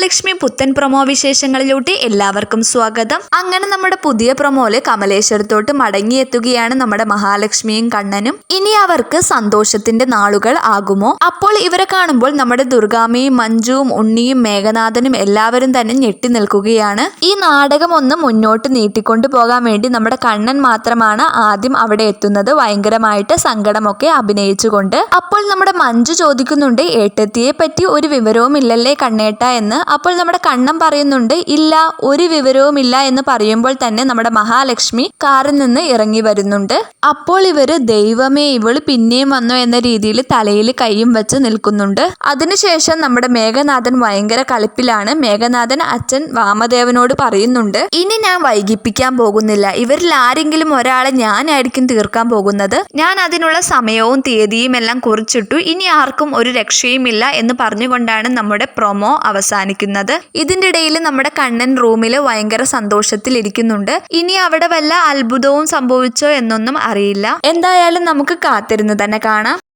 മഹാലക്ഷ്മി പുത്തൻ പ്രൊമോ വിശേഷങ്ങളിലോട്ട് എല്ലാവർക്കും സ്വാഗതം. അങ്ങനെ നമ്മുടെ പുതിയ പ്രൊമോയില് കമലേശ്വരത്തോട്ട് മടങ്ങിയെത്തുകയാണ് നമ്മുടെ മഹാലക്ഷ്മിയും കണ്ണനും. ഇനി അവർക്ക് സന്തോഷത്തിന്റെ നാളുകൾ ആകുമോ? അപ്പോൾ ഇവരെ കാണുമ്പോൾ നമ്മുടെ ദുർഗാമ്മയും മഞ്ജുവും ഉണ്ണിയും മേഘനാഥനും എല്ലാവരും തന്നെ ഞെട്ടി നിൽക്കുകയാണ്. ഈ നാടകം ഒന്ന് മുന്നോട്ട് നീട്ടിക്കൊണ്ടു പോകാൻ വേണ്ടി നമ്മുടെ കണ്ണൻ മാത്രമാണ് ആദ്യം അവിടെ എത്തുന്നത്, ഭയങ്കരമായിട്ട് സങ്കടമൊക്കെ അഭിനയിച്ചുകൊണ്ട്. അപ്പോൾ നമ്മുടെ മഞ്ജു ചോദിക്കുന്നുണ്ട്, ഏട്ടത്തിയെ പറ്റി ഒരു വിവരവും ഇല്ലല്ലേ കണ്ണേട്ട എന്ന്. അപ്പോൾ നമ്മുടെ കണ്ണൻ പറയുന്നുണ്ട്, ഇല്ല, ഒരു വിവരവും ഇല്ല എന്ന് പറയുമ്പോൾ തന്നെ നമ്മുടെ മഹാലക്ഷ്മി കാറിൽ നിന്ന് ഇറങ്ങി വരുന്നുണ്ട്. അപ്പോൾ ഇവര് ദൈവമേ ഇവള് പിന്നെയും വന്നോ എന്ന രീതിയിൽ തലയിൽ കൈയും വെച്ച് നിൽക്കുന്നുണ്ട്. അതിനുശേഷം നമ്മുടെ മേഘനാഥൻ ഭയങ്കര കളിപ്പിലാണ്. മേഘനാഥൻ അച്ഛൻ വാമദേവനോട് പറയുന്നുണ്ട്, ഇനി ഞാൻ വൈകിപ്പിക്കാൻ പോകുന്നില്ല, ഇവരിൽ ആരെങ്കിലും ഒരാളെ ഞാനായിരിക്കും തീർക്കാൻ പോകുന്നത്. ഞാൻ അതിനുള്ള സമയവും തീയതിയും എല്ലാം കുറിച്ചിട്ടു, ഇനി ആർക്കും ഒരു രക്ഷയുമില്ല എന്ന് പറഞ്ഞുകൊണ്ടാണ് നമ്മുടെ പ്രൊമോ അവസാനിക്കുന്നത്. ഇതിന്റെ ഇടയിൽ നമ്മുടെ കണ്ണൻ റൂമിൽ ഭയങ്കര സന്തോഷത്തിൽ ഇരിക്കുന്നുണ്ട്. ഇനി അവിടെ വല്ല അത്ഭുതവും സംഭവിച്ചോ എന്നൊന്നും അറിയില്ല. എന്തായാലും നമുക്ക് കാത്തിരുന്ന് തന്നെ കാണാം.